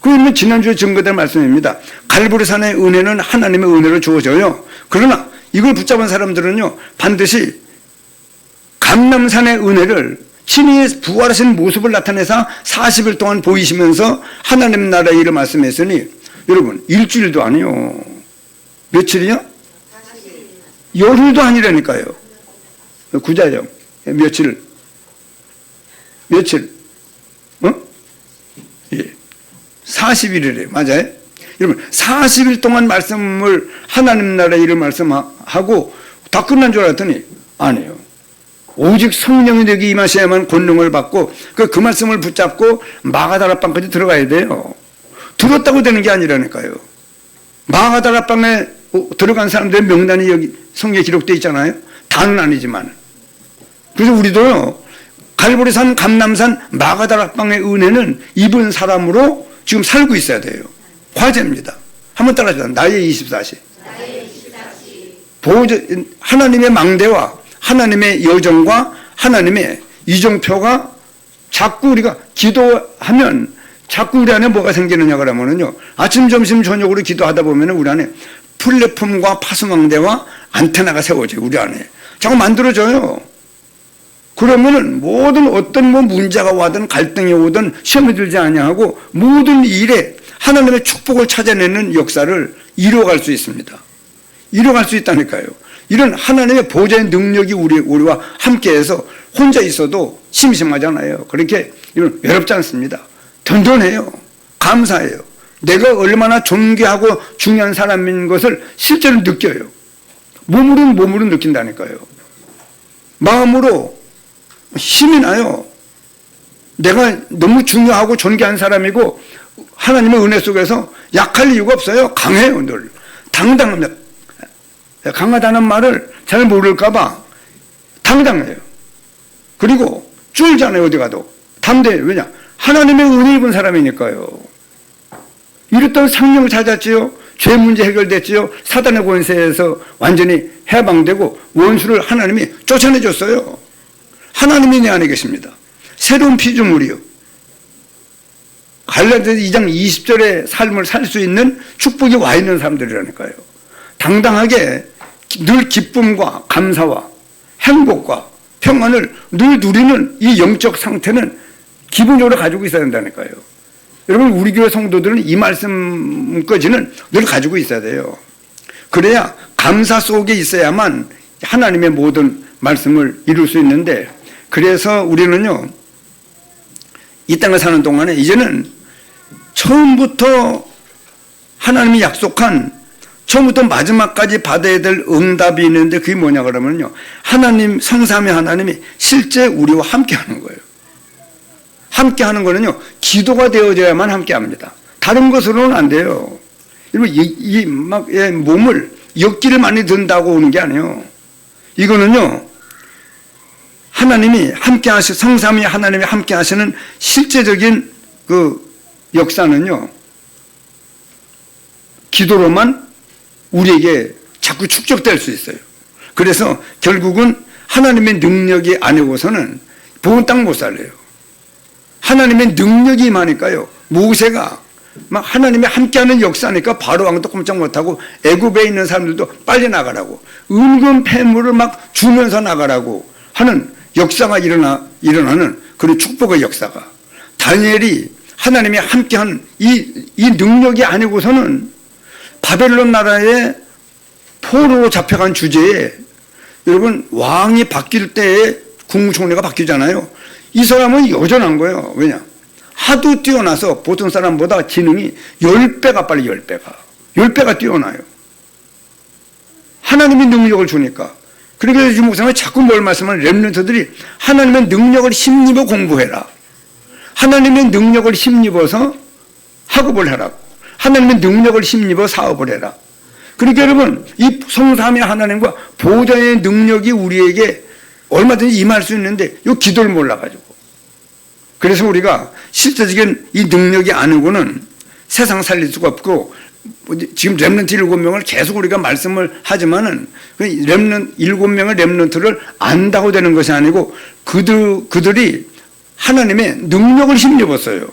그러면 지난주에 증거된 말씀입니다. 갈보리산의 은혜는 하나님의 은혜로 주어져요. 그러나 이걸 붙잡은 사람들은요 반드시 감람산의 은혜를 신이 부활하신 모습을 나타내서 40일 동안 보이시면서 하나님 나라의 일을 말씀했으니, 여러분 일주일도 아니요. 며칠이요? 열흘도 아니라니까요. 구자죠. 며칠? 예. 40일이래요. 맞아요? 여러분 40일 동안 말씀을 하나님 나라의 일을 말씀하고 다 끝난 줄 알았더니 아니에요. 오직 성령이 되게 임하셔야만 권능을 받고 그 말씀을 붙잡고 마가다락방까지 들어가야 돼요. 들었다고 되는 게 아니라니까요. 마가다락방에 들어간 사람들의 명단이 여기 성경에 기록되어 있잖아요. 다는 아니지만. 그래서 우리도요 갈보리산, 감람산, 마가다락방의 은혜는 입은 사람으로 지금 살고 있어야 돼요. 과제입니다. 한번 따라해주세요. 나의 24시. 하나님의 망대와 하나님의 여정과 하나님의 이정표가 자꾸 우리가 기도하면 자꾸 우리 안에 뭐가 생기느냐 그러면은요, 아침, 점심, 저녁으로 기도하다 보면은 우리 안에 플랫폼과 파수망대와 안테나가 세워져요. 우리 안에 자꾸 만들어져요. 그러면은 모든 어떤 문제가 와든 갈등이 오든 시험이 들지 아니하고 모든 일에 하나님의 축복을 찾아내는 역사를 이루어갈 수 있습니다. 이루어갈 수 있다니까요. 이런 하나님의 보좌의 능력이 우리와 함께해서 혼자 있어도 심심하잖아요. 그렇게 이런 외롭지 않습니다. 든든해요. 감사해요. 내가 얼마나 존귀하고 중요한 사람인 것을 실제로 느껴요. 몸으로 느낀다니까요. 마음으로 힘이 나요. 내가 너무 중요하고 존귀한 사람이고 하나님의 은혜 속에서 약할 이유가 없어요. 강해요. 늘 당당합니다. 강하다는 말을 잘 모를까 봐 당당해요. 그리고 쫄잖아요. 어디 가도 담대해요. 왜냐? 하나님의 은혜 입은 사람이니까요. 이랬던 생명을 찾았지요. 죄 문제 해결됐지요. 사단의 권세에서 완전히 해방되고 원수를 하나님이 쫓아내줬어요. 하나님이 내 안에 계십니다. 새로운 피조물이요. 갈라디아서 2장 20절의 삶을 살 수 있는 축복이 와 있는 사람들이라니까요. 당당하게 늘 기쁨과 감사와 행복과 평안을 늘 누리는 이 영적 상태는 기본적으로 가지고 있어야 된다니까요. 여러분, 우리 교회 성도들은 이 말씀까지는 늘 가지고 있어야 돼요. 그래야 감사 속에 있어야만 하나님의 모든 말씀을 이룰 수 있는데, 그래서 우리는요, 이 땅을 사는 동안에 이제는 처음부터 하나님이 약속한 처음부터 마지막까지 받아야 될 응답이 있는데 그게 뭐냐 그러면요, 하나님, 성삼위 하나님이 실제 우리와 함께 하는 거예요. 함께 하는 거는요, 기도가 되어져야만 함께 합니다. 다른 것으로는 안 돼요. 여러분, 몸을 역기를 많이 든다고 오는 게 아니에요. 이거는요, 하나님이 함께 성삼위 하나님이 함께 하시는 실제적인 그 역사는요, 기도로만 우리에게 자꾸 축적될 수 있어요. 그래서 결국은 하나님의 능력이 아니고서는 부은 땅 못 살래요. 하나님의 능력이 임하니까요, 모세가 막 하나님이 함께하는 역사니까 바로 왕도 꼼짝 못하고 애굽에 있는 사람들도 빨리 나가라고, 은근 폐물을 막 주면서 나가라고 하는 역사가 일어나는 그런 축복의 역사가, 다니엘이 하나님이 함께한 이 능력이 아니고서는 바벨론 나라의 포로로 잡혀간 주제에, 여러분, 왕이 바뀔 때에 국무총리가 바뀌잖아요. 이 사람은 여전한 거예요. 왜냐? 하도 뛰어나서 보통 사람보다 지능이 10배가 빨리 10배가 뛰어나요. 하나님이 능력을 주니까. 그러니까 요즘 목사님이 자꾸 뭘 말씀하면 렘넌트들이 하나님의 능력을 힘입어 공부해라. 하나님의 능력을 힘입어서 학업을 해라. 하나님의 능력을 힘입어 사업을 해라. 그러니까 여러분, 이 성삼위 하나님과 보좌의 능력이 우리에게 얼마든지 임할 수 있는데 이 기도를 몰라가지고. 그래서 우리가 실제적인 이 능력이 아니고는 세상 살릴 수가 없고, 지금 렘넌트 7명을 계속 우리가 말씀을 하지만은 렘넌트 7명의 렘넌트를 안다고 되는 것이 아니고 그들이 하나님의 능력을 힘입었어요.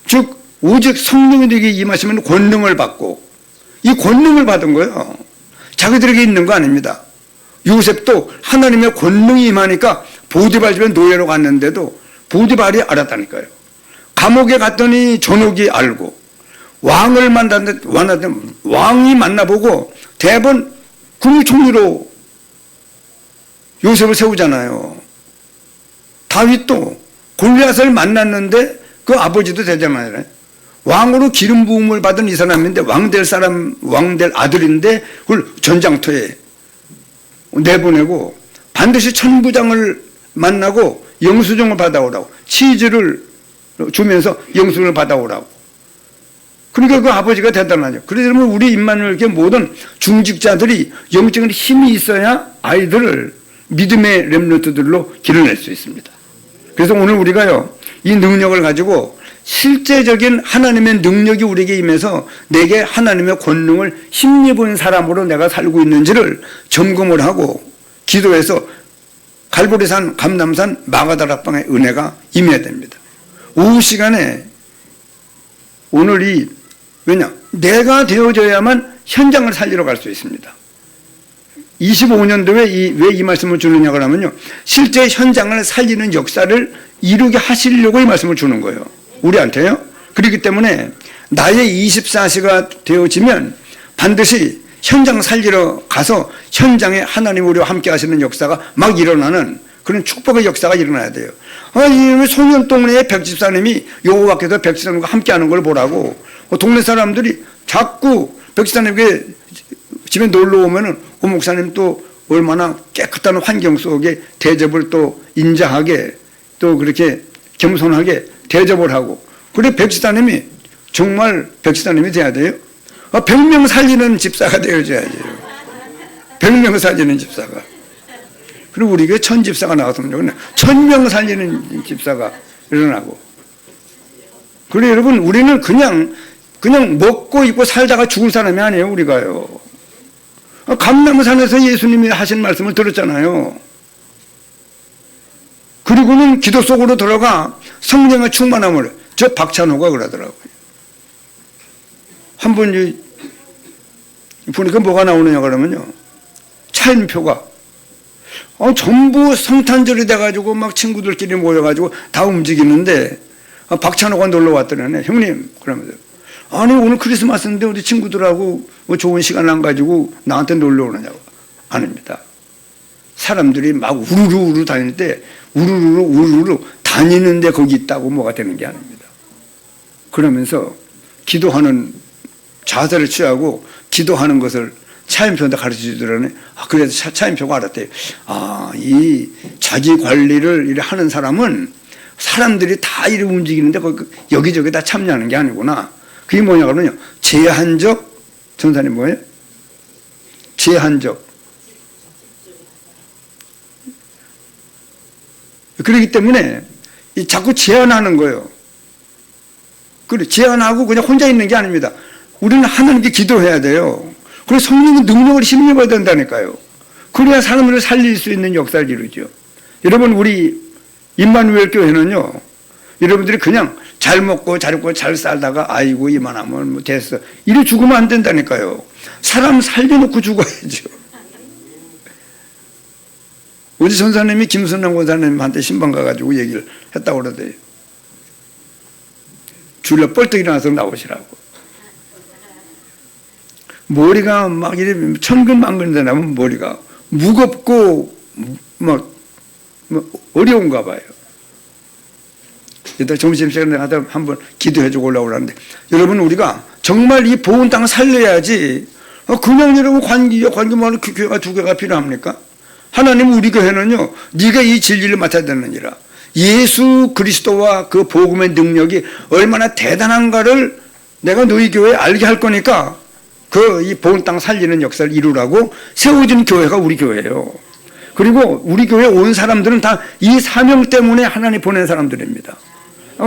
즉 오직 성령이 되게 임하시면 권능을 받고, 이 권능을 받은 거예요. 자기들에게 있는 거 아닙니다. 요셉도 하나님의 권능이 임하니까 보디발 집에 노예로 갔는데도 보디발이 알았다니까요. 감옥에 갔더니 전옥이 알고, 왕을 만났는데 왕이 만나보고 대번 국무총리로 요셉을 세우잖아요. 다윗도 골리앗을 만났는데 그 아버지도 되잖아요. 왕으로 기름 부음을 받은 이 사람인데 왕될 아들인데 그걸 전장터에 내보내고 반드시 천부장을 만나고 영수증을 받아오라고, 치즈를 주면서 영수증을 받아오라고. 그러니까 그 아버지가 대단하죠. 그래서 우리 임마누엘 모든 중직자들이 영적인 힘이 있어야 아이들을 믿음의 렘넌트들로 길러낼 수 있습니다. 그래서 오늘 우리가요, 이 능력을 가지고 실제적인 하나님의 능력이 우리에게 임해서 내게 하나님의 권능을 힘입은 사람으로 내가 살고 있는지를 점검을 하고 기도해서 갈보리산, 감남산, 마가다락방의 은혜가 임해야 됩니다. 오후 시간에 오늘 왜냐? 내가 되어져야만 현장을 살리러 갈 수 있습니다. 25년도에 왜 이 말씀을 주느냐고 하면요, 실제 현장을 살리는 역사를 이루게 하시려고 이 말씀을 주는 거예요. 우리한테요. 그렇기 때문에 나의 24시가 되어지면 반드시 현장 살리러 가서 현장에 하나님 우리와 함께 하시는 역사가 막 일어나는 그런 축복의 역사가 일어나야 돼요. 이 소년동네의 백집사님이 여호와께서 백집사님과 함께 하는 걸 보라고 동네 사람들이 자꾸 백집사님께 집에 놀러 오면은 목사님 또 얼마나 깨끗한 환경 속에 대접을 또 인자하게 또 그렇게 겸손하게 대접을 하고, 그래 백집사님이 정말 백집사님이 돼야 돼요. 100명 살리는 집사가 되어줘야죠. 100명 살리는 집사가. 그리고 우리 교회 1000집사가 나왔으면 좋겠네. 1000명 살리는 집사가 일어나고. 그래 여러분, 우리는 그냥 먹고 입고 살다가 죽을 사람이 아니에요. 우리가요. 감람산에서 예수님이 하신 말씀을 들었잖아요. 그리고는 기도 속으로 들어가 성령의 충만함을, 저 박찬호가 그러더라고요. 한번 보니까 뭐가 나오느냐 그러면요, 차인표가 전부 성탄절이 돼가지고 막 친구들끼리 모여가지고 다 움직이는데 박찬호가 놀러 왔더니 형님 그러면서, 아니 오늘 크리스마스인데 우리 친구들하고 뭐 좋은 시간 안 가지고 나한테 놀러 오느냐고. 아닙니다. 사람들이 막 우르르 다닐 때 우르르 다니는데 거기 있다고 뭐가 되는 게 아닙니다. 그러면서 기도하는 자세를 취하고 기도하는 것을 차인표한테 가르쳐 주더라니. 그래서 차인표가 알았대요. 이 자기 관리를 이렇게 하는 사람은 사람들이 다 이렇게 움직이는데 여기저기 다 참여하는 게 아니구나. 그게 뭐냐 그러면요, 제한적, 전사님 뭐예요? 제한적. 그렇기 때문에 자꾸 제한하는 거예요. 그래, 제한하고 그냥 혼자 있는 게 아닙니다. 우리는 하나님께 기도해야 돼요. 그래서 성령의 능력을 힘입어야 된다니까요. 그래야 사람들을 살릴 수 있는 역사를 이루죠. 여러분, 우리 임마누엘 교회는요, 여러분들이 그냥 잘 먹고 잘 입고 잘 살다가 아이고 이만하면 뭐 됐어 이래 죽으면 안 된다니까요. 사람 살려놓고 죽어야죠. 우리 전사님이 김순남 권사님한테 신방 가가지고 얘기를 했다고 그러대요. 줄여 뻘떡 일어나서 나오시라고. 머리가 막 이래 천근만근데 나면 머리가 무겁고 막 어려운가 봐요. 이따 점심시간에 가서 한번 기도해주고 올라오라는데, 여러분 우리가 정말 이 보은 땅 살려야지. 그냥 여러분 관계만 교회가 두 개가 필요합니까? 하나님 우리 교회는요, 네가 이 진리를 맡아야 되느니라. 예수 그리스도와 그 복음의 능력이 얼마나 대단한가를 내가 너희 교회에 알게 할 거니까 이 보은 땅 살리는 역사를 이루라고 세워진 교회가 우리 교회예요. 그리고 우리 교회에 온 사람들은 다 이 사명 때문에 하나님 보낸 사람들입니다.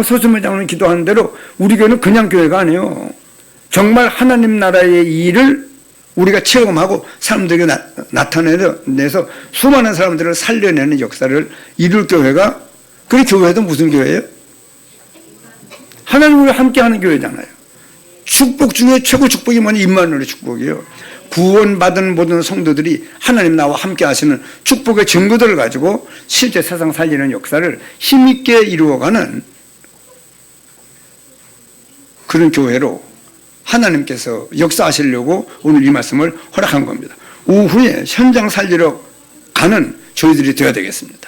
소수매 장로님 기도하는 대로 우리 교회는 그냥 교회가 아니에요. 정말 하나님 나라의 일을 우리가 체험하고 사람들에게 나타내서 수많은 사람들을 살려내는 역사를 이룰 교회가, 그 교회도 무슨 교회예요? 하나님과 함께하는 교회잖아요. 축복 중에 최고 축복이 뭐냐? 임마누엘의 축복이에요. 구원받은 모든 성도들이 하나님 나와 함께 하시는 축복의 증거들을 가지고 실제 세상 살리는 역사를 힘있게 이루어가는 그런 교회로 하나님께서 역사하시려고 오늘 이 말씀을 허락한 겁니다. 오후에 현장 살리러 가는 저희들이 되어야 되겠습니다.